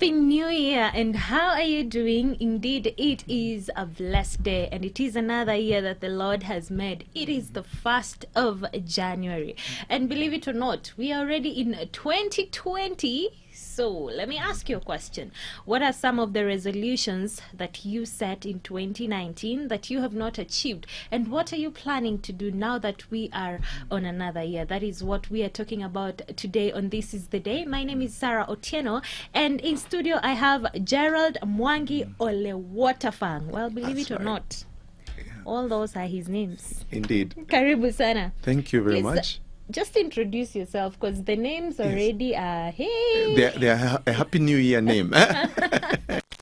Happy New Year, and how are you doing? Indeed, it is a blessed day, and it is another year that the Lord has made. It is the 1st of January, and believe it or not, we are already in 2020. So let me ask you a question. What are some of the resolutions that you set in 2019 that you have not achieved? And what are you planning to do now that we are on another year? That is what we are talking about today on This Is The Day. My name is Sarah Otieno, and in studio I have Gerald Mwangi Olewotafang. Well, believe it or not, all those are his names. Indeed. Karibu sana. Thank you very much. Just introduce yourself, because the names already are, hey. They are a Happy New Year name.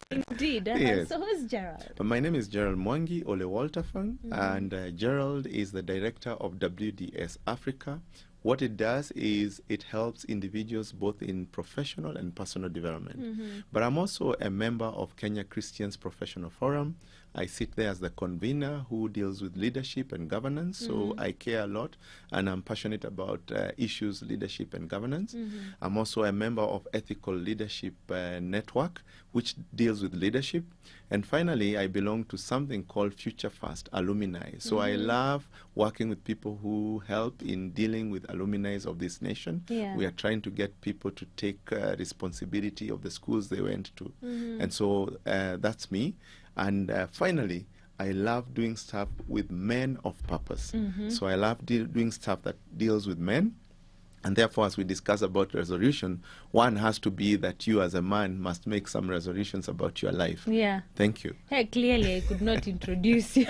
Indeed. Yes. So who's Gerald? My name is Gerald Mwangi Olewotafang, and Gerald is the director of WDS Africa. What it does is it helps individuals both in professional and personal development. But I'm also a member of Kenya Christians Professional Forum. I sit there as the convener who deals with leadership and governance. So I care a lot, and I'm passionate about issues, leadership and governance. I'm also a member of Ethical Leadership Network, which deals with leadership. And finally, I belong to something called Future Fast Alumni. So I love working with people who help in dealing with alumni of this nation. Yeah. We are trying to get people to take responsibility of the schools they went to. And so that's me. And finally, I love doing stuff with men of purpose. So I love doing stuff that deals with men. And therefore, as we discuss about resolution, one has to be that you as a man must make some resolutions about your life. Yeah. Thank you. Hey, clearly I could not introduce you.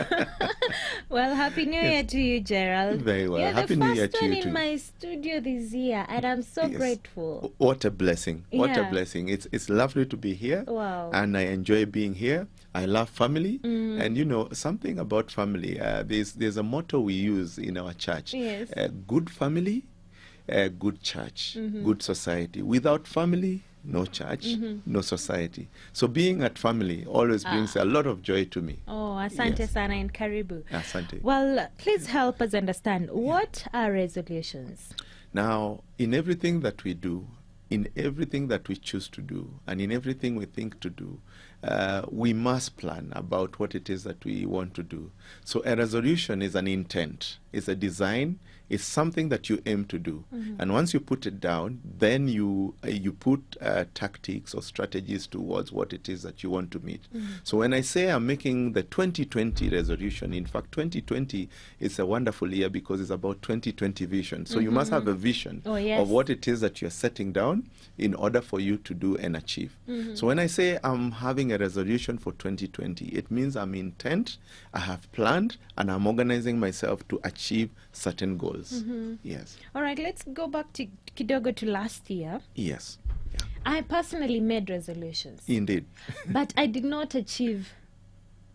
Well, Happy New Year to you, Gerald. Very well. You're Happy the New Year first to one you in too. my studio this year, and I'm so Yes. grateful. What a blessing. What a Yeah. blessing. It's lovely to be here. Wow. And I enjoy being here. I love family. And you know, something about family, there's a motto we use in our church. Yes. Good family, good church, good society. Without family, no church, no society. So being at family always brings a lot of joy to me. Oh, asante Yes. sana and karibu. Asante. Well, please help us understand, what are resolutions? Now, in everything that we do, in everything that we choose to do, and in everything we think to do, we must plan about what it is that we want to do. So a resolution is an intent, it's a design, it's something that you aim to do. And once you put it down, then you put tactics or strategies towards what it is that you want to meet. So when I say I'm making the 2020 resolution, in fact, 2020 is a wonderful year because it's about 2020 vision. So you must have a vision Oh, yes. of what it is that you're setting down in order for you to do and achieve. So when I say I'm having a resolution for 2020, it means I'm intent, I have planned, and I'm organizing myself to achieve certain goals. Yes. All right, let's go back to kidogo to last year. Yes. I personally made resolutions, Indeed. but I did not achieve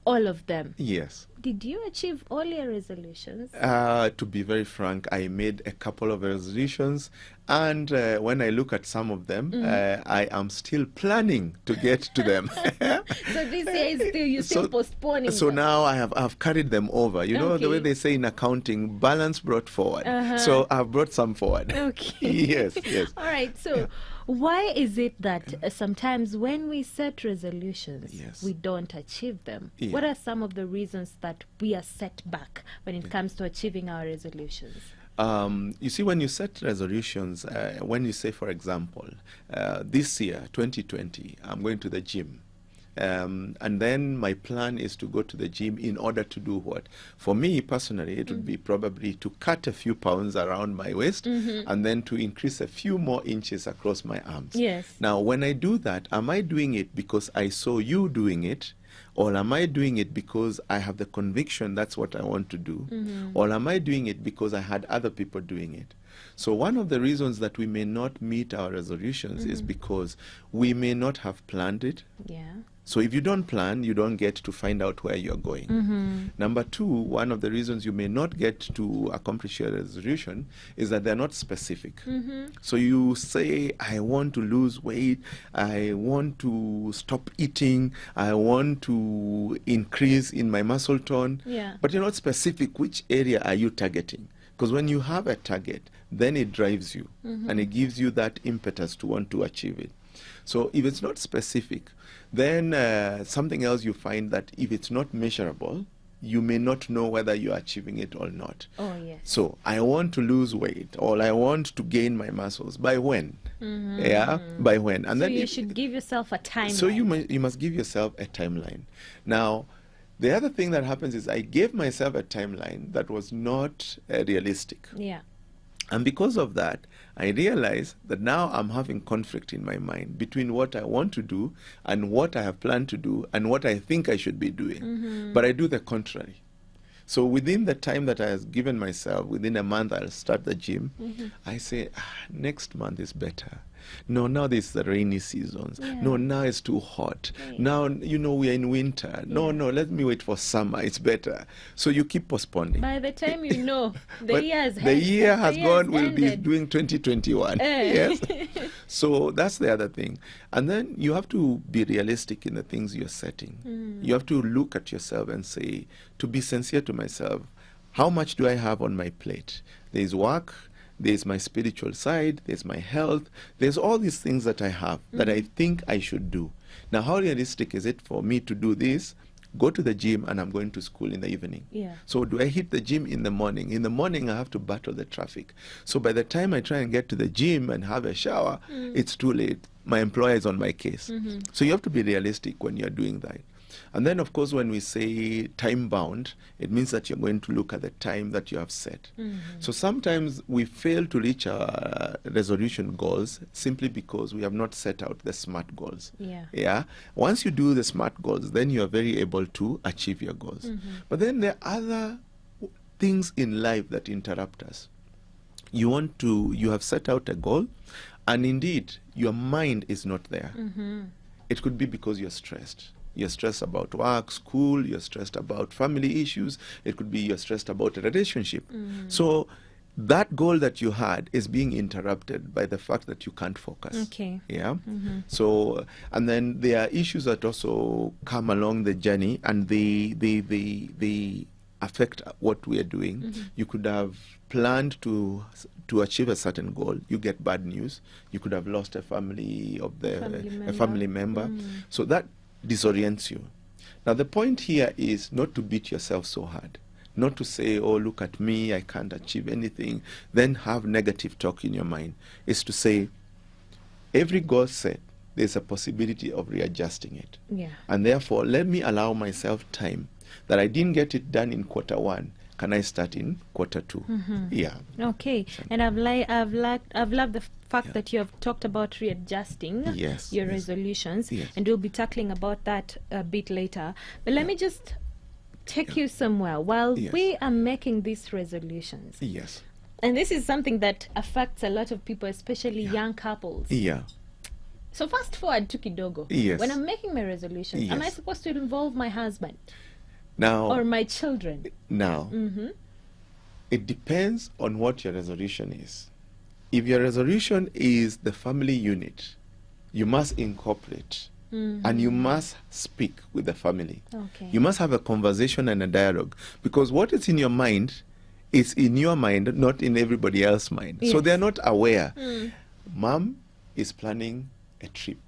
all of them. Yes. Did you achieve all your resolutions? To be very frank, I made a couple of resolutions, and when I look at some of them, I am still planning to get to them. So this year is still, you're still postponing So them. now I've carried them over. You know, the way Okay. they say in accounting, balance brought forward. So I've brought some forward. Okay. Yes, yes. All right, so why is it that sometimes when we set resolutions, Yes. we don't achieve them? Yeah. What are some of the reasons that we are set back when it comes to achieving our resolutions? You see, when you set resolutions, when you say, for example, this year, 2020, I'm going to the gym. And then my plan is to go to the gym in order to do what? For me personally, it would be probably to cut a few pounds around my waist and then to increase a few more inches across my arms. Yes. Now, when I do that, am I doing it because I saw you doing it? Or am I doing it because I have the conviction that's what I want to do? Or am I doing it because I had other people doing it? So one of the reasons that we may not meet our resolutions is because we may not have planned it. Yeah. So if you don't plan, you don't get to find out where you're going. Number two, one of the reasons you may not get to accomplish your resolution is that they're not specific. So you say, I want to lose weight, I want to stop eating, I want to increase in my muscle tone, Yeah. but you're not specific. Which area are you targeting? Because when you have a target, then it drives you and it gives you that impetus to want to achieve it. So if it's not specific, then something else you find that if it's not measurable, you may not know whether you're achieving it or not. Oh, yes. So I want to lose weight, or I want to gain my muscles. By when? Yeah, by when? And So then you should give yourself a timeline. so you must give yourself a timeline. Now, the other thing that happens is I gave myself a timeline that was not realistic. Yeah. And because of that, I realized that now I'm having conflict in my mind between what I want to do and what I have planned to do and what I think I should be doing. But I do the contrary. So within the time that I have given myself, within a month I'll start the gym, I say, next month is better. No, now this is the rainy seasons. Yeah. No, now it's too hot. Right. Now, we're in winter. No, let me wait for summer. It's better. So you keep postponing. By the time you know, the But year has the year has gone, we'll be ended. doing 2021. Yes. So that's the other thing. And then you have to be realistic in the things you're setting. You have to look at yourself and say, to be sincere to myself, how much do I have on my plate? There's work, there's my spiritual side, there's my health, there's all these things that I have that I think I should do. Now, how realistic is it for me to do this? Go to the gym and I'm going to school in the evening. Yeah. So do I hit the gym in the morning? In the morning, I have to battle the traffic. So by the time I try and get to the gym and have a shower, it's too late. My employer is on my case. So you have to be realistic when you're doing that. And then, of course, when we say time-bound, it means that you're going to look at the time that you have set. So sometimes we fail to reach our resolution goals simply because we have not set out the SMART goals. Yeah. Once you do the SMART goals, then you are very able to achieve your goals. But then there are other things in life that interrupt us. You have set out a goal, and indeed, your mind is not there. It could be because you're stressed. You're stressed about work, school, you're stressed about family issues. It could be you're stressed about a relationship. So that goal that you had is being interrupted by the fact that you can't focus. Okay. Yeah. So, and then there are issues that also come along the journey, and they affect what we are doing. You could have planned to achieve a certain goal. You get bad news. You could have lost a family member. So that disorients you. Now the point here is not to beat yourself so hard, not to say, oh, look at me, I can't achieve anything, then have negative talk in your mind. It's to say, every goal set, there's a possibility of readjusting it. Yeah. And therefore, let me allow myself time that I didn't get it done in quarter one. Can I start in quarter two? Yeah. Okay. And I've loved the fact that you have talked about readjusting your resolutions, and we'll be tackling about that a bit later. But let me just take you somewhere while we are making these resolutions. Yes. And this is something that affects a lot of people, especially young couples. Yeah. So fast forward to kidogo. Yes. When I'm making my resolutions, am I Yes. supposed to involve my husband Now, or my children? Now, it depends on what your resolution is. If your resolution is the family unit, you must incorporate and you must speak with the family. Okay. You must have a conversation and a dialogue, because what is in your mind is in your mind, not in everybody else's mind. So Yes. they're not aware. Mom is planning a trip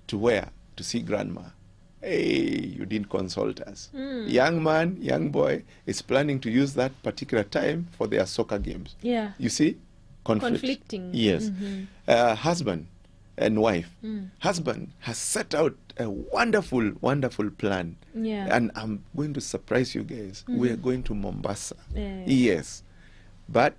to where? To see grandma. Hey, you didn't consult us. Young man, young boy is planning to use that particular time for their soccer games. Yeah. You see? Conflicting. Yes. Husband and wife. Husband has set out a wonderful, wonderful plan. Yeah. And I'm going to surprise you guys. We are going to Mombasa. Yeah. Yes. But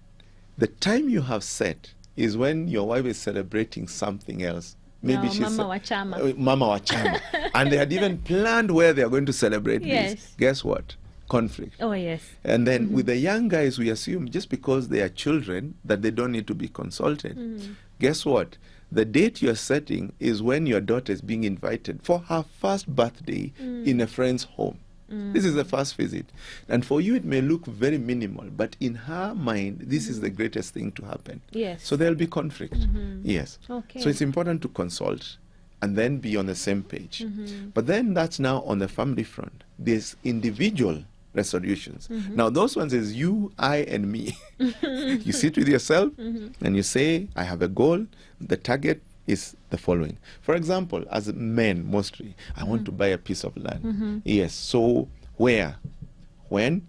the time you have set is when your wife is celebrating something else. Maybe No, she's Mama wa Chama. Mama wa Chama. And they had even planned where they are going to celebrate Yes. this. Guess what? Conflict. Oh, yes. And then with the young guys, we assume just because they are children that they don't need to be consulted. Guess what? The date you're setting is when your daughter is being invited for her first birthday in a friend's home. This is the first visit. And for you, it may look very minimal, but in her mind, this is the greatest thing to happen. Yes. So there'll be conflict. Yes. Okay. So it's important to consult and then be on the same page. But then that's now on the family front. There's individual resolutions. Now, those ones is you, I, and me. You sit with yourself and you say, I have a goal. The target is the following. For example, as men mostly, I want to buy a piece of land. Yes. So where, when,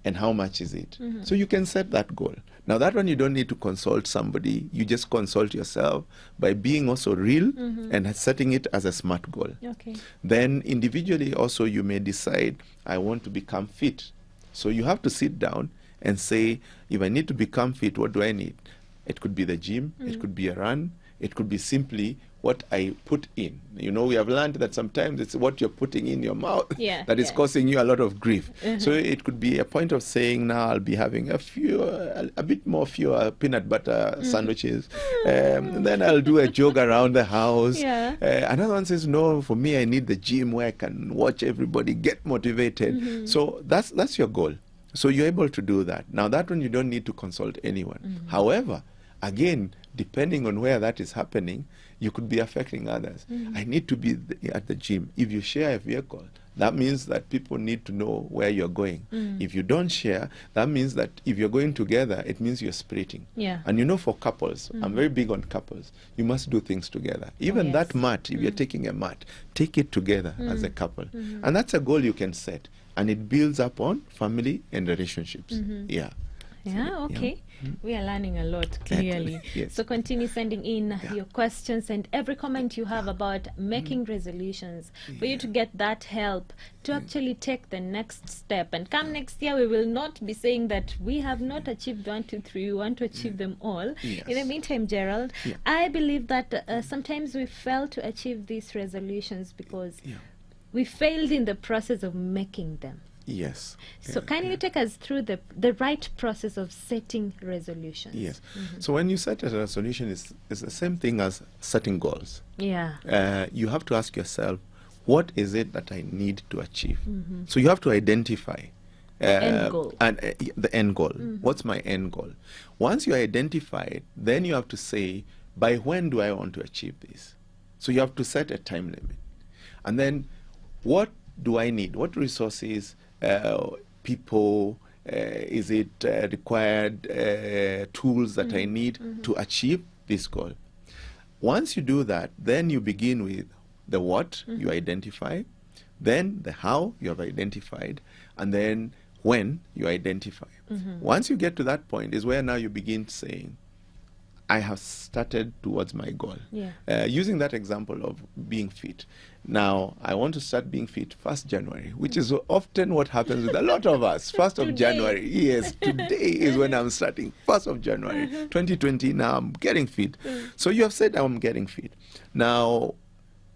and how much is it? So you can set that goal. Now that one you don't need to consult somebody. You just consult yourself by being also real and setting it as a SMART goal. Okay. Then individually also you may decide, I want to become fit. So you have to sit down and say, if I need to become fit, what do I need? It could be the gym, it could be a run, it could be simply what I put in. You know, we have learned that sometimes it's what you're putting in your mouth that is causing you a lot of grief. So it could be a point of saying, now I'll be having a bit more fewer peanut butter sandwiches. Then I'll do a jog around the house. Another one says, no, for me, I need the gym where I can watch everybody get motivated. So that's your goal. So you're able to do that. Now that one, you don't need to consult anyone. However, again, depending on where that is happening, you could be affecting others. I need to be at the gym. If you share a vehicle, that means that people need to know where you're going. If you don't share, that means that if you're going together, it means you're splitting. And you know, for couples, I'm very big on couples, you must do things together. Even that mat, if you're taking a mat, take it together as a couple. And that's a goal you can set. And it builds up on family and relationships. Okay. We are learning a lot, clearly. Yes. So continue sending in your questions and every comment you have about making resolutions for you to get that help to actually take the next step. And come next year, we will not be saying that we have not achieved 1, 2, 3, we want to achieve them all. In the meantime, Gerald, I believe that sometimes we fail to achieve these resolutions because we failed in the process of making them. Yes. So can you take us through the right process of setting resolutions? Yes. So when you set a resolution, it's the same thing as setting goals. You have to ask yourself, what is it that I need to achieve? So you have to identify end goal. The end goal. What's my end goal? Once you identify it, then you have to say, by when do I want to achieve this? So you have to set a time limit. And then what do I need? What resources, people, is it required tools that I need to achieve this goal? Once you do that, then you begin with the what you identify, then the how you have identified, and then when you identify. Once you get to that point is where now you begin saying, I have started towards my goal. Using that example of being fit. Now, I want to start being fit 1st January, which is often what happens with a lot of us. 1st of January. Yes, today is when I'm starting. 1st of January, 2020, now I'm getting fit. So you have said I'm getting fit. Now,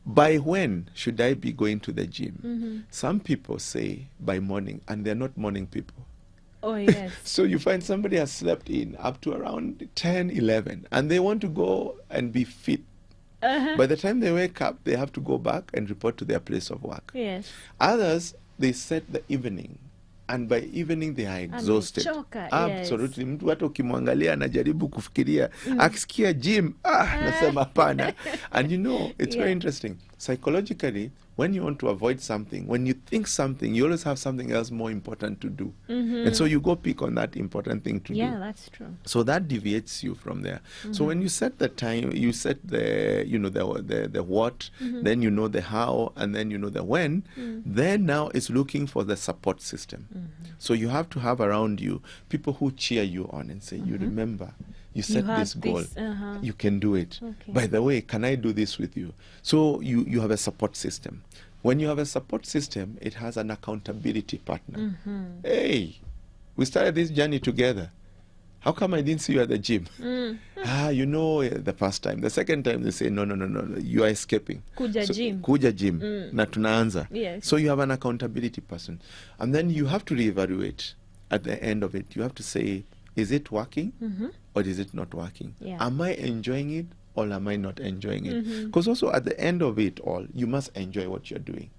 by when should I be going to the gym? Some people say by morning, and they're not morning people. Oh, yes. So you find somebody has slept in up to around 10, 11, and they want to go and be fit. By the time they wake up, they have to go back and report to their place of work. Others, they set the evening, and by evening they are exhausted. Absolutely. Mtu hata ukimwangalia anajaribu kufikiria akisikia gym, nasema pana. And you know, it's very interesting. Psychologically, when you want to avoid something, when you think something, you always have something else more important to do. And so you go pick on that important thing to do. Yeah, that's true. So that deviates you from there. So when you set the time, you set the, you know, the what, then you know the how, and then you know the when, then now it's looking for the support system. So you have to have around you people who cheer you on and say, you remember, you set this goal, you can do it. By the way, can I do this with you? So you have a support system. When you have a support system, it has an accountability partner. Hey, we started this journey together. How come I didn't see you at the gym? You know, the first time. The second time they say, no, you are escaping. Kuja gym. Na tunaanza. So you have an accountability person. And then you have to reevaluate at the end of it. You have to say, is it working or is it not working? Am I enjoying it or am I not enjoying it? Because also at the end of it all, you must enjoy what you're doing.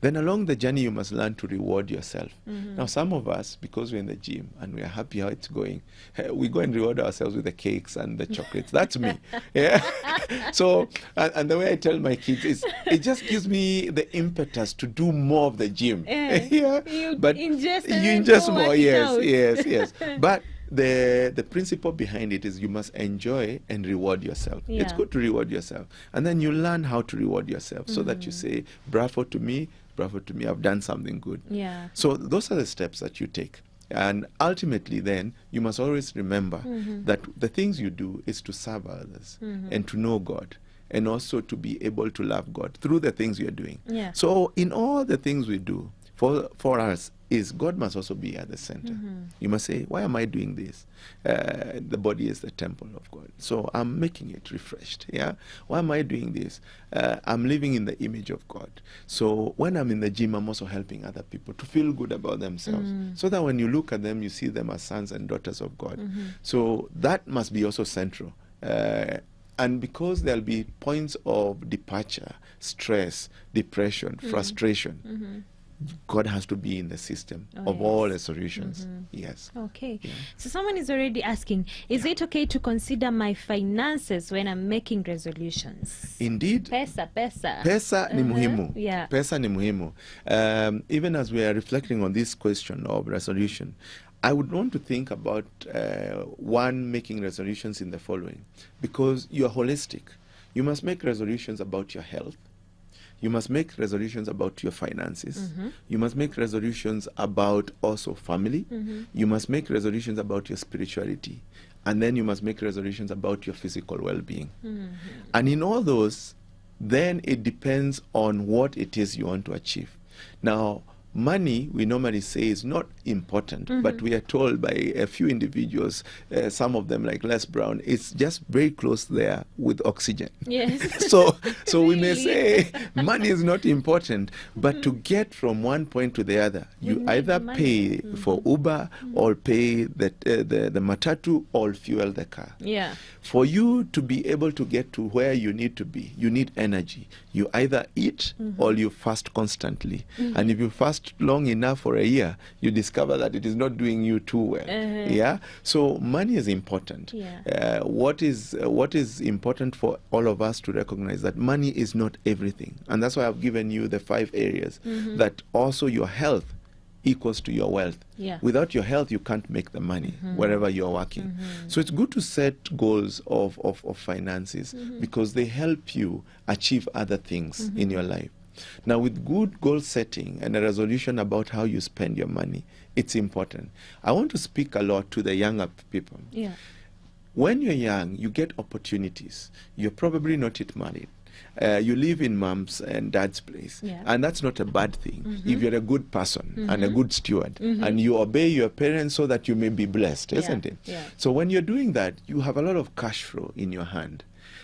Then along the journey, you must learn to reward yourself. Now, some of us, because we're in the gym and we are happy how it's going, we go and reward ourselves with the cakes and the chocolates. That's me. So, and the way I tell my kids is, it just gives me the impetus to do more of the gym. You But ingest you ingest more, yes. But the principle behind it is you must enjoy and reward yourself. It's Yeah. good to reward yourself. And then you learn how to reward yourself so that you say, bravo to me, I've done something good. Yeah. So those are the steps that you take. And ultimately then, you must always remember that the things you do is to serve others and to know God, and also to be able to love God through the things you're doing. Yeah. So in all the things we do, for us, is God must also be at the center. You must say, why am I doing this? The body is the temple of God. So I'm making it refreshed. Yeah. Why am I doing this? I'm living in the image of God. So when I'm in the gym, I'm also helping other people to feel good about themselves. So that when you look at them, you see them as sons and daughters of God. So that must be also central. And because there'll be points of departure, stress, depression, frustration, God has to be in the system of all the solutions. Yes. Okay. Yeah. So someone is already asking, is it okay to consider my finances when I'm making resolutions? Indeed. Pesa. Pesa ni muhimu. Yeah. Pesa ni muhimu. Even as we are reflecting on this question of resolution, I would want to think about one making resolutions in the following, because you are holistic. You must make resolutions about your health. You must make resolutions about your finances. You must make resolutions about also family. You must make resolutions about your spirituality. And then you must make resolutions about your physical well-being. And in all those, then it depends on what it is you want to achieve. Now, money, we normally say, is not important, but we are told by a few individuals, some of them like Les Brown, it's just very close there with oxygen. Yes. So we may Really? say money is not important, but to get from one point to the other, you need either money. pay for Uber or pay the matatu or fuel the car. Yeah. For you to be able to get to where you need to be, you need energy. You either eat or you fast constantly. And if you fast long enough for a year, you discover that it is not doing you too well. Yeah. So money is important. Yeah. What is important for all of us to recognize that money is not everything, and that's why I've given you the 5 areas. That also your health equals to your wealth. Yeah. Without your health, you can't make the money wherever you're working. So it's good to set goals of finances because they help you achieve other things in your life. Now, with good goal setting and a resolution about how you spend your money, it's important. I want to speak a lot to the younger people. Yeah. When you're young, you get opportunities. You're probably not yet married. You live in mom's and dad's place. Yeah. And that's not a bad thing if you're a good person and a good steward and you obey your parents so that you may be blessed, isn't it? Yeah. So when you're doing that, you have a lot of cash flow in your hand.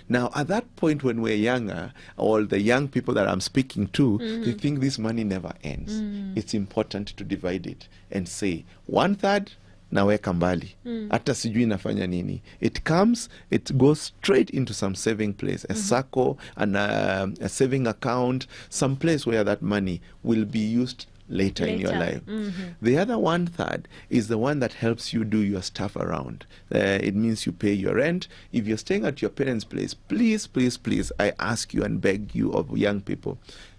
Now, at that point when we're younger, or the young people that I'm speaking to, they think this money never ends. It's important to divide it and say, 1/3 naweka mbali, hata sijui nafanya nini. It comes, it goes straight into some saving place, a SACCO, and a saving account, some place where that money will be used later in your life. The other 1/3 is the one that helps you do your stuff around. It means you pay your rent. If you're staying at your parents' place, please, please, please, I ask you and beg you of young people,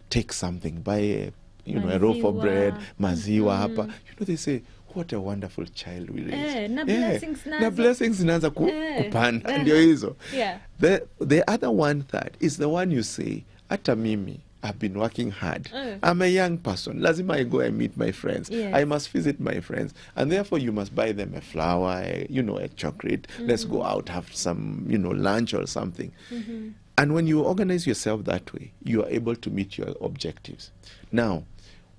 take something, buy a loaf of bread, maziwa hapa. They say, what a wonderful child we raised. Na blessings na nazo. blessings zinaanza kupanda. Ndio hizo. Yeah. The other 1/3 is the one you say, hata mimi, I've been working hard. I'm a young person. Lazima I go and meet my friends. Yes. I must visit my friends. And therefore you must buy them a flower, a chocolate. Let's go out, have some, lunch or something. And when you organize yourself that way, you are able to meet your objectives. Now,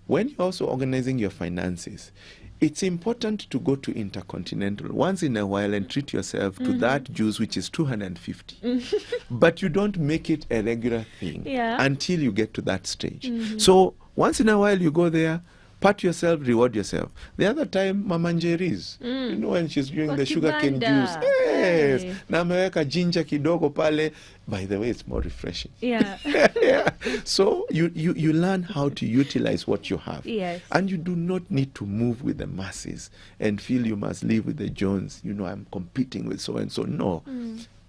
when you're also organizing your finances, it's important to go to Intercontinental once in a while and treat yourself to that juice, which is 250. But you don't make it a regular thing until you get to that stage. So once in a while you go there, pat yourself, reward yourself. The other time, Mama Njeri's, when she's doing the sugarcane juice. Yes. Na ameweka ginger kidogo pale. By the way, it's more refreshing. Yeah. Yeah. So you learn how to utilize what you have. Yes. And you do not need to move with the masses and feel you must live with the Jones. I'm competing with so and so. No.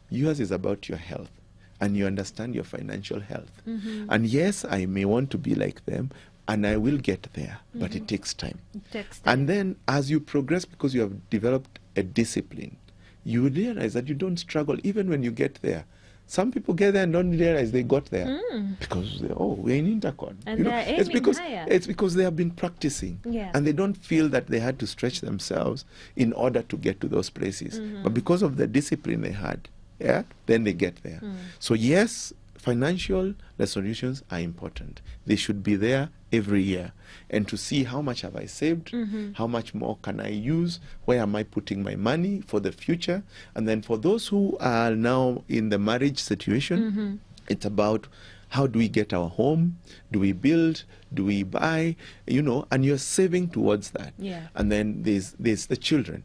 Yours is about your health. And you understand your financial health. And yes, I may want to be like them, and I will get there, but it takes time. It takes time. And then as you progress, because you have developed a discipline, you realize that you don't struggle even when you get there. Some people get there and don't realize they got there because we're in Intercon. And they're it's aiming because higher. it's because they have been practicing, Yeah. and they don't feel that they had to stretch themselves in order to get to those places. But because of the discipline they had, then they get there. So yes, financial resolutions are important. They should be there every year, and to see how much have I saved, how much more can I use, where am I putting my money for the future. And then for those who are now in the marriage situation, it's about how do we get our home, do we build, do we buy, and you're saving towards that. Yeah. And then there's the children.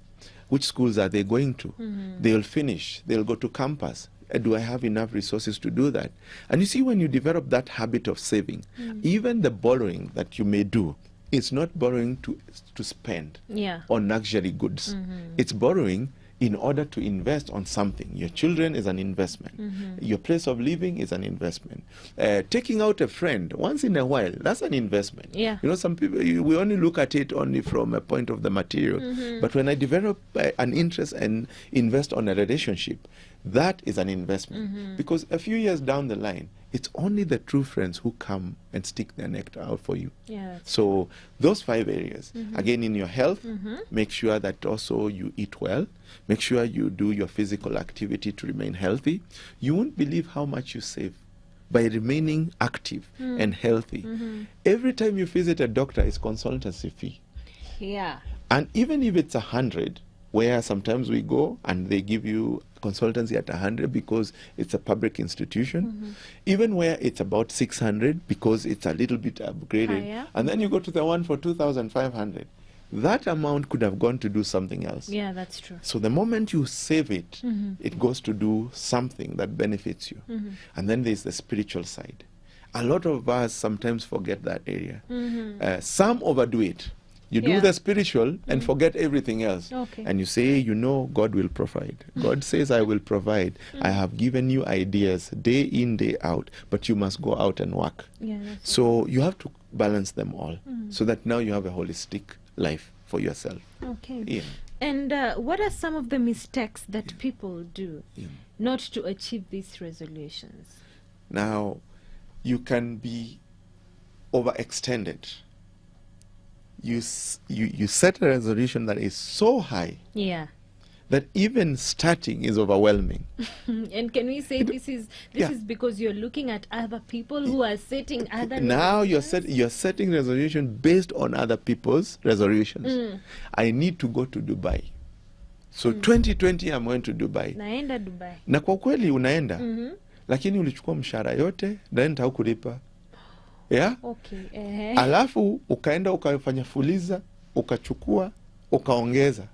Which schools are they going to? They'll finish, they'll go to campus. Do I have enough resources to do that? And you see, when you develop that habit of saving, even the borrowing that you may do, it's not borrowing to spend on luxury goods. It's borrowing in order to invest on something. Your children is an investment. Your place of living is an investment. Taking out a friend once in a while, that's an investment. Yeah. Some people, we only look at it only from a point of the material. But when I develop an interest and invest on a relationship, that is an investment. Because a few years down the line, it's only the true friends who come and stick their neck out for you. Yeah. So those 5 areas. Again, in your health, make sure that also you eat well. Make sure you do your physical activity to remain healthy. You won't believe how much you save by remaining active and healthy. Every time you visit a doctor, it's consultancy fee. Yeah. And even if it's 100, where sometimes we go and they give you consultancy at 100 because it's a public institution, even where it's about 600 because it's a little bit upgraded, Higher. and then you go to the one for 2,500, that amount could have gone to do something else. Yeah, that's true. So the moment you save it, it goes to do something that benefits you. And then there's the spiritual side. A lot of us sometimes forget that area. Some overdo it. You do Yeah. the spiritual and forget everything else. Okay. And you say, God will provide. God says, I will provide. I have given you ideas day in, day out, but you must go out and work. Yeah, that's So you have to balance them all so that now you have a holistic life for yourself. okay. Yeah. And what are some of the mistakes that people do Yeah. not to achieve these resolutions? Now, you can be overextended. You set a resolution that is so high Yeah. that even starting is overwhelming. And can we say this is Yeah. because you're looking at other people who are setting other Now you're resolutions? setting resolution based on other people's resolutions. I need to go to Dubai. So 2020 I'm going to Dubai. Naenda Dubai. Na kwa kweli unaenda, lakini ulichukua mshahara yote, then haukulipa. Yeah? Okay. Alafu ukaenda ukafanya fuliza, ukachukua, ukaongeza.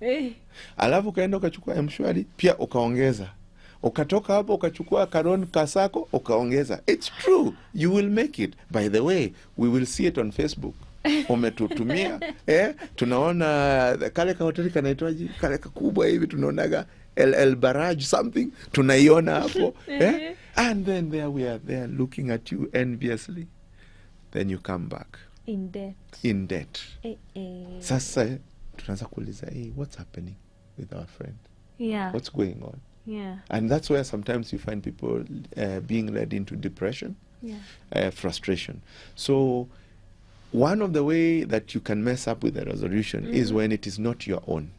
Alafu ukaenda ukachukua M-Shwari, pia ukaongeza. Ukatoka hapo ukachukua Karon Kasako, ukaongeza. It's true. You will make it. By the way, we will see it on Facebook. Umetutumia. Tunaona kale ka hoteli kanaitwaje? Kale kubwa hivi tunaonaga El Barrage something. Tunaiona hapo. And then there we are there looking at you enviously. Then you come back In debt. in debt. Sasa Tunaanza kuuliza, what's happening with our friend? Yeah. What's going on? Yeah. And that's where sometimes you find people being led into depression, frustration. So one of the way that you can mess up with a resolution is when it is not your own.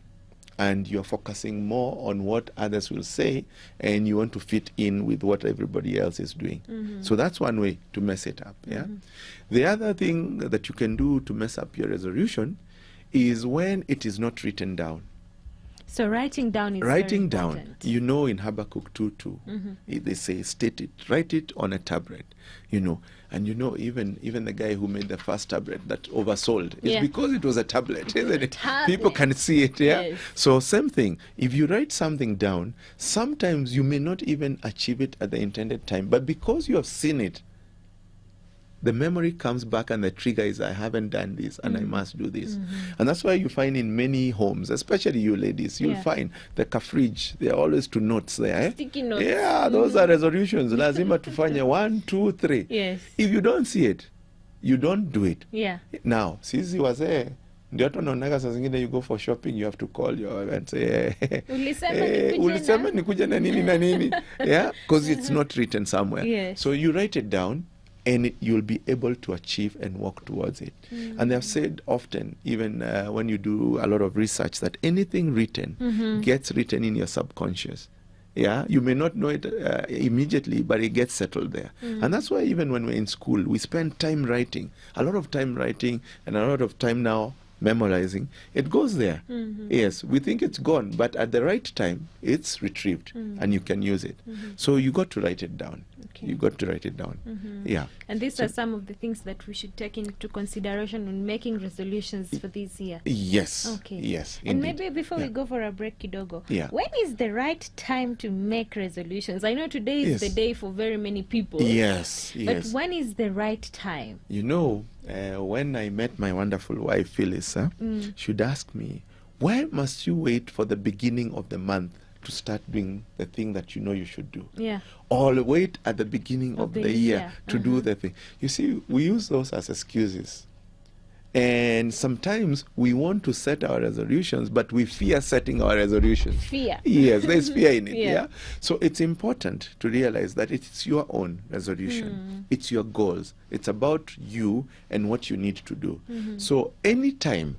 And you're focusing more on what others will say, and you want to fit in with what everybody else is doing. So that's one way to mess it up. Yeah. The other thing that you can do to mess up your resolution is when it is not written down. So writing down is Writing very down, important. in Habakkuk 2:2, they say, state it, write it on a tablet, and even the guy who made the first tablet that oversold, it's because it was a tablet, isn't it? People can see it, Yes. So same thing, if you write something down, sometimes you may not even achieve it at the intended time, but because you have seen it, the memory comes back and the trigger is, I haven't done this and I must do this. And that's why you find in many homes, especially you ladies, you'll find the fridge, there are always 2 notes there. Sticky notes. Yeah, those are resolutions. Lazima tufanye 1, 2, 3. Yes. If you don't see it, you don't do it. Yeah. Now, sisi wazee Ndio hata unaonaga saa zingine you go for shopping, you have to call your wife and say Ulisema ulisema nikuje na nini na nini. Yeah, because it's not written somewhere. Yes. So you write it down, and you'll be able to achieve and work towards it. And they have said often, even when you do a lot of research, that anything written gets written in your subconscious. Yeah, you may not know it immediately, but it gets settled there. And that's why even when we're in school, we spend time writing, a lot of time writing, and a lot of time now memorizing. It goes there. Yes, we think it's gone, but at the right time, it's retrieved, and you can use it. So you got to write it down. Okay. You got to write it down. Yeah. And these are some of the things that we should take into consideration when making resolutions for this year. Yes. Okay. Yes. And indeed. maybe before we go for a break, kidogo, Yeah. when is the right time to make resolutions? I know today is Yes. the day for very many people. Yes. But Yes. when is the right time? You know, when I met my wonderful wife, Phyllis, she'd ask me, why must you wait for the beginning of the month to start doing the thing that you know you should do? Yeah. Or wait at the beginning of the year to do the thing. You see, we use those as excuses. And sometimes we want to set our resolutions, but we fear setting our resolutions. Fear. Yes, there's fear in it. Yeah. Yeah. So it's important to realize that it's your own resolution. It's your goals. It's about you and what you need to do. So any time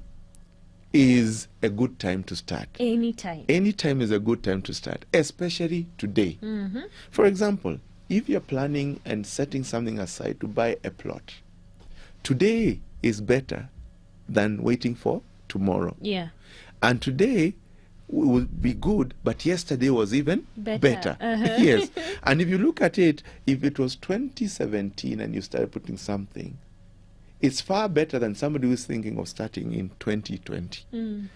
is a good time to start. Anytime. Any time is a good time to start, especially today. For example, if you're planning and setting something aside to buy a plot, today is better than waiting for tomorrow. Yeah. And today will be good, but yesterday was even better. Yes. And if you look at it, if it was 2017 and you started putting something, it's far better than somebody who's thinking of starting in 2020.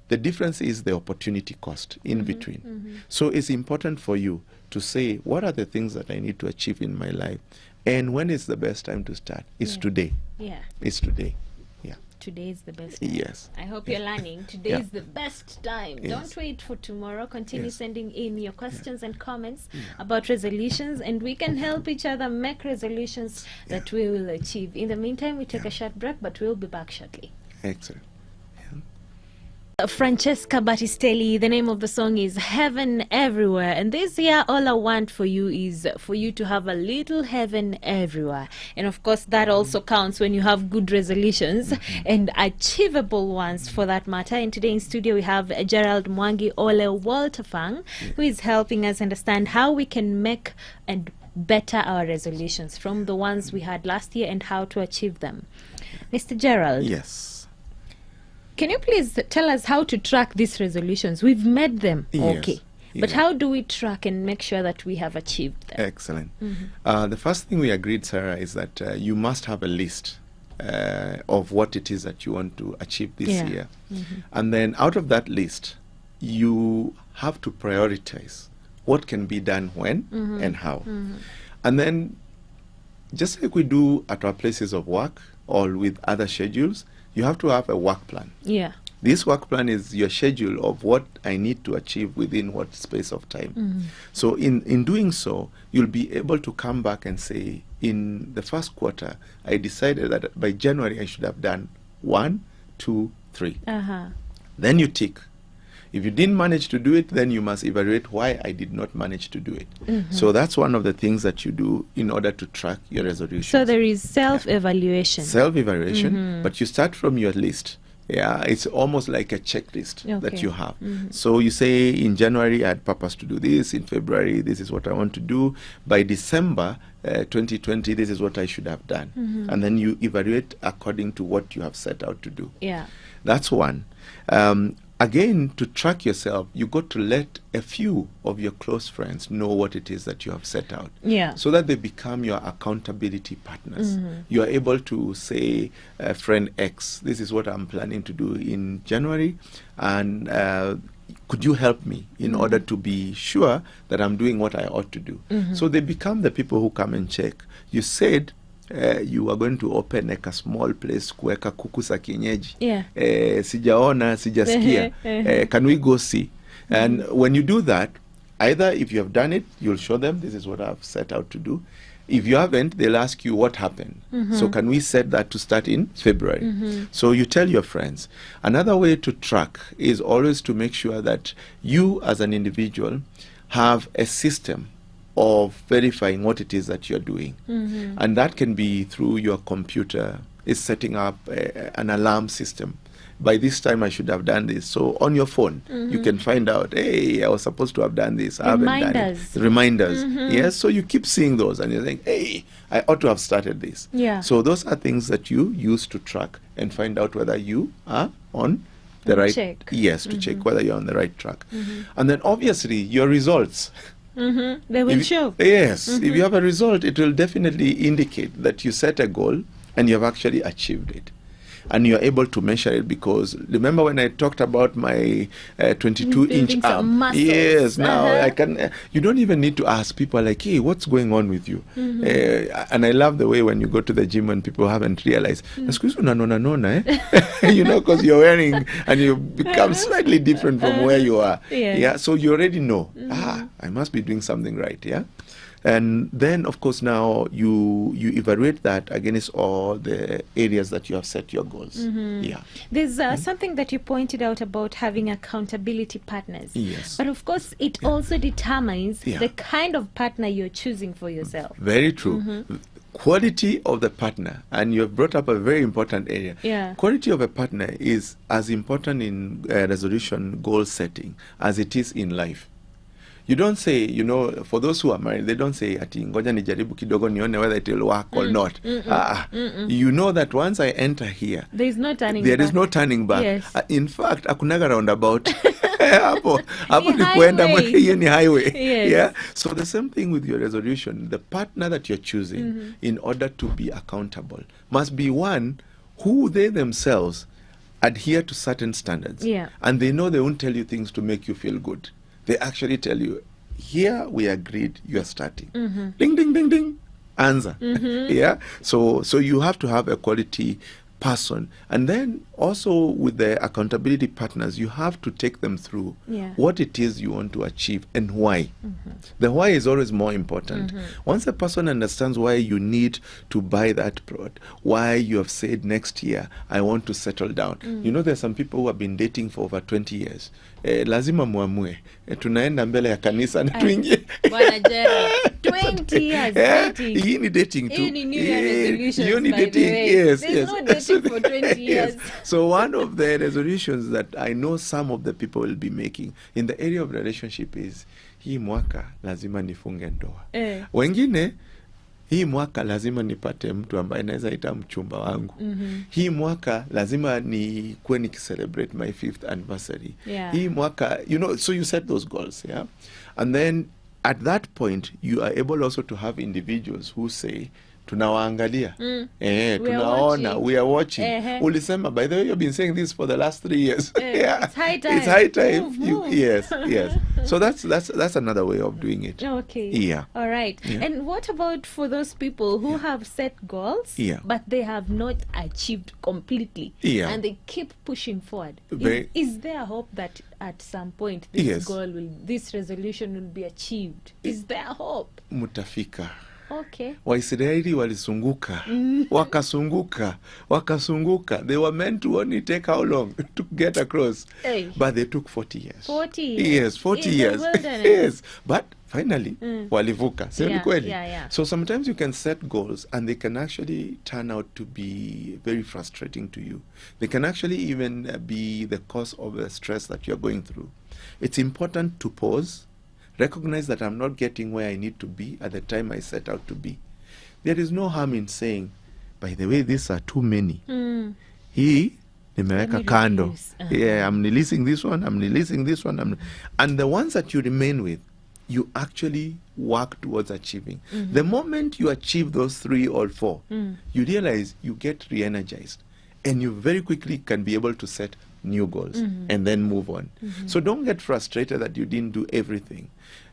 The difference is the opportunity cost in between. So it's important for you to say, what are the things that I need to achieve in my life? And when is the best time to start? It's today. Yeah. It's today. Yeah. Today is the best time. Yes. I hope you're learning. Today Yeah. is the best time. Yes. Don't wait for tomorrow. Continue Yes. sending in your questions and comments about resolutions, and we can help each other make resolutions that we will achieve. In the meantime, we take a short break, but we'll be back shortly. Excellent. Francesca Battistelli, the name of the song is Heaven Everywhere. And this year, all I want for you is for you to have a little heaven everywhere. And of course, that also counts when you have good resolutions and achievable ones for that matter. And today in studio, we have Gerald Mwangi Ole Walterfang, who is helping us understand how we can make and better our resolutions from the ones we had last year and how to achieve them. Mr. Gerald. Yes. Can you please tell us how to track these resolutions? We've made them, Yes. okay. But Yeah. how do we track and make sure that we have achieved them? Excellent. The first thing we agreed, Sarah, is that you must have a list of what it is that you want to achieve this Yeah. year. And then out of that list, you have to prioritize what can be done when and how. And then, just like we do at our places of work or with other schedules, you have to have a work plan. Yeah. This work plan is your schedule of what I need to achieve within what space of time. So in doing so, you'll be able to come back and say, in the first quarter, I decided that by January I should have done 1, 2, 3. Then you tick. If you didn't manage to do it, then you must evaluate why I did not manage to do it. So that's one of the things that you do in order to track your resolutions. So there is self-evaluation. Self-evaluation, but you start from your list. Yeah, it's almost like a checklist that Okay. you have. So you say, in January, I had purpose to do this. In February, this is what I want to do. By December 2020, this is what I should have done. And then you evaluate according to what you have set out to do. Yeah. That's one. Again, to track yourself, you got to let a few of your close friends know what it is that you have set out. Yeah. So that they become your accountability partners. You are able to say, friend X, this is what I'm planning to do in January, and could you help me in order to be sure that I'm doing what I ought to do? So they become the people who come and check. You said you are going to open like a small place kuweka kuku za kienyeji. Yeah. Sijaona, sijasikia. Can we go see? And when you do that, either if you have done it, you'll show them, this is what I've set out to do. If you haven't, they'll ask you what happened. So can we set that to start in February? So you tell your friends. Another way to track is always to make sure that you as an individual have a system of verifying what it is that you're doing. And that can be through your computer, is setting up an alarm system. By this time I should have done this. So on your phone, you can find out, hey, I was supposed to have done this. I haven't done it. Reminders. Yes, so you keep seeing those and you think, hey, I ought to have started this. Yeah. So those are things that you use to track and find out whether you are on the right... Check. Yes, to check whether you're on the right track. And then obviously your results. They will show. Yes, if you have a result, it will definitely indicate that you set a goal and you have actually achieved it. And you're able to measure it, because remember when I talked about my 22-inch arm? Yes, now I can. You don't even need to ask people like, hey, what's going on with you? And I love the way when you go to the gym and people haven't realized, excuse me, you know, because you're wearing and you become slightly different from where you are. Yes. Yeah, so you already know, I must be doing something right. Yeah. And then, of course, now you evaluate that against all the areas that you have set your goals. Yeah. There's something that you pointed out about having accountability partners. Yes. But of course, it also determines Yeah. the kind of partner you're choosing for yourself. Very true. Quality of the partner, and you have brought up a very important area. Yeah. Quality of a partner is as important in resolution goal setting as it is in life. You don't say, you know, for those who are married, they don't say, ati ngoja nijaribu kidogo nione whether it will work or not. You know that once I enter here, There is no turning there back. is no turning back. Yes. In fact, akunaga roundabout. hapo Ni ni kuenda highway. hiyo ni highway. Yes. Yeah. So the same thing with your resolution. The partner that you're choosing in order to be accountable must be one who they themselves adhere to certain standards. Yeah. And they know they won't tell you things to make you feel good. They actually tell you, here we agreed, you are starting. Ding, ding, ding, ding. Answer. Yeah. So you have to have a quality person. And then also with the accountability partners, you have to take them through what it is you want to achieve and why. The why is always more important. Once a person understands why you need to buy that product, why you have said next year, I want to settle down. You know, there's some people who have been dating for over 20 years. Lazima muamue. Tunaenda mbele ya kanisa na tuingie. Bwana Gerald, 20 years dating. Hii ni dating too. Hii ni New Year resolutions, Hiyo ni by the dating. way. Yes, There's yes. no dating for 20 years. So one of the resolutions that I know some of the people will be making in the area of relationship is, hii mwaka lazima nifunge ndoa. Wengine, hii mwaka lazima nipate mtu ambaye naweza ita mchumba wangu. Hii mwaka lazima ni kuwe nikicelebrate my 5th anniversary. Hii mwaka, you know, so you set those goals, yeah? And then at that point, you are able also to have individuals who say, tunawaangalia. Tunaona, we are watching. Ulisema, by the way, you've been saying this for the last 3 years. Yeah. It's high time. It's high time. Move. Yes. So that's another way of doing it. Okay. Yeah. All right. Yeah. And what about for those people who have set goals, but they have not achieved completely, and they keep pushing forward? Is there hope that at some point this resolution will be achieved? Is there hope? Mutafika. Okay. Waisraeli walisunguka, wakasunguka. They were meant to only take how long to get across? But they took 40 years. 40 years. Yes, 40 years. Yes. But finally, walivuka. So sometimes you can set goals and they can actually turn out to be very frustrating to you. They can actually even be the cause of the stress that you're going through. It's important to pause, recognize that I'm not getting where I need to be at the time I set out to be. There is no harm in saying, by the way, these are too many. Hii nimeweka kando. I'm releasing this one, I'm releasing this one. And the ones that you remain with, you actually work towards achieving. The moment you achieve those 3 or 4, you realize you get re-energized. And you very quickly can be able to set new goals and then move on. So don't get frustrated that you didn't do everything.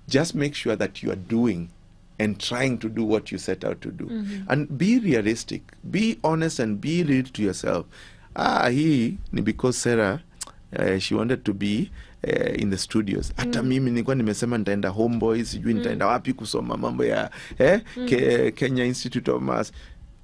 Just make sure that you are doing and trying to do what you set out to do. And be realistic. Be honest and be real to yourself. Hii ni because Sarah, she wanted to be in the studios. Hata mimi nilikuwa nimesema nitaenda Homeboys, sijui nitaenda wapi kusoma mambo ya Kenya Institute of Mass.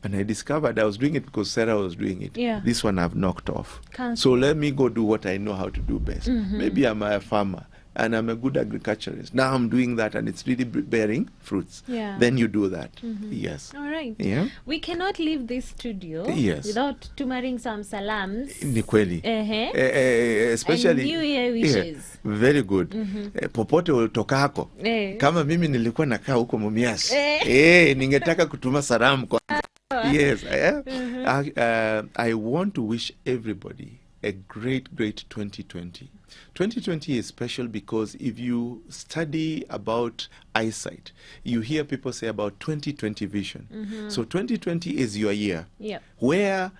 And I discovered I was doing it because Sarah was doing it. Yeah. This one I've knocked off. Can't- So let me go do what I know how to do best. Maybe I'm a farmer and I'm a good agriculturist. Now I'm doing that and it's really bearing fruits. Yeah. Then you do that. Yes. All right. Yeah. We cannot leave this studio Yes. without tumaring some salams. Ni kweli. Especially And New Year wishes. Very good. Popote utokako. Kama mimi nilikuwa nakaa huko Mumias. Ningetaka kutuma salamu kwa yes. I want to wish everybody a great 2020. 2020 is special because if you study about eyesight, you hear people say about 2020 vision. So 2020 is your year Yep. where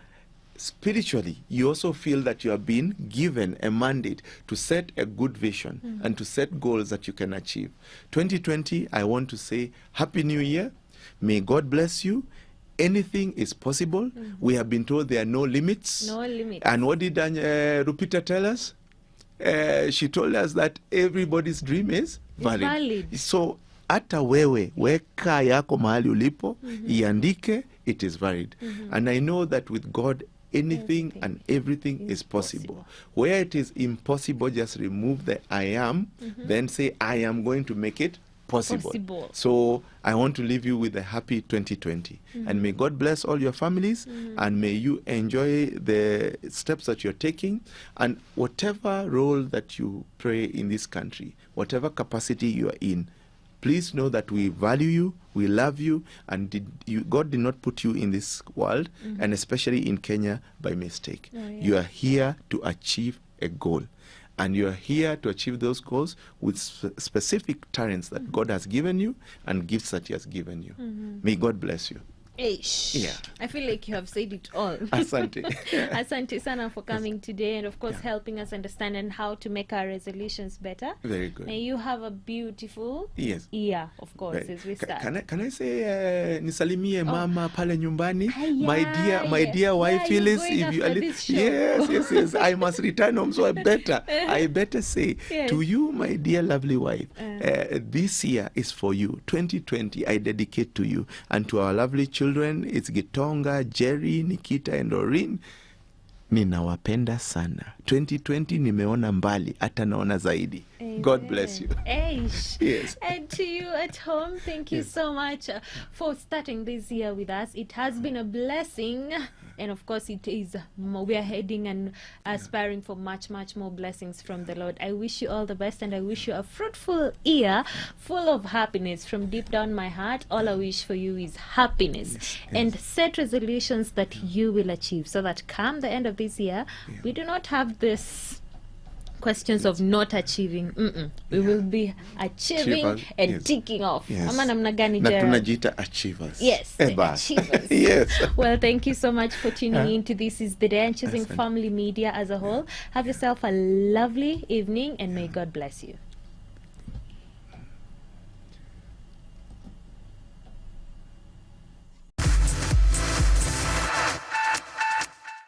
spiritually you also feel that you have been given a mandate to set a good vision and to set goals that you can achieve. 2020, I want to say Happy New Year. May God bless you. Anything is possible. We have been told there are no limits. No limits. And what did Rupita tell us? She told us that everybody's dream is valid. valid. So hata wewe weka yako mahali ulipo, iandike, it is valid. And I know that with God anything and everything is possible. Where it is impossible, just remove the I am, then say I am going to make it possible. So I want to leave you with a happy 2020. And may God bless all your families and may you enjoy the steps that you're taking and whatever role that you play in this country, whatever capacity you are in, please know that we value you, we love you, and God did not put you in this world, and especially in Kenya, by mistake. You are here to achieve a goal. And you are here to achieve those goals with specific talents that God has given you and gifts that He has given you. May God bless you. Eish. Yeah. I feel like you have said it all. Asante. Asante sana for coming today and of course helping us understand and how to make our resolutions better. Very good. May you have a beautiful Yes. year, of course, Right. as we start. Can I say nisalimie mama pale nyumbani? Hiya, My dear wife yeah, Phyllis, you're going if you after are this show. yes, I must return home, so I better say Yes. to you, my dear lovely wife, this year is for you. 2020 I dedicate to you and to our lovely children. It's Gitonga, Jerry, Nikita and Doreen. Ninawapenda sana. 2020 nimeona mbali, hata naona zaidi. God bless you. Eish. Yes. And to you at home, thank you so much for starting this year with us. It has been a blessing. And of course, it is. We are heading and aspiring for much, much more blessings from the Lord. I wish you all the best and I wish you a fruitful year full of happiness from deep down my heart. All I wish for you is happiness and set resolutions that you will achieve so that come the end of this year, we do not have this questions of not achieving. We will be achieving Achievers, and yes. ticking off. Yes. Ama namna gani, Na Gerald? tunajiita achievers. Yes, achievers. Yes. Well, thank you so much for tuning in to This Is The Day and choosing Asante. Family Media as a whole. Have yourself a lovely evening and may God bless you.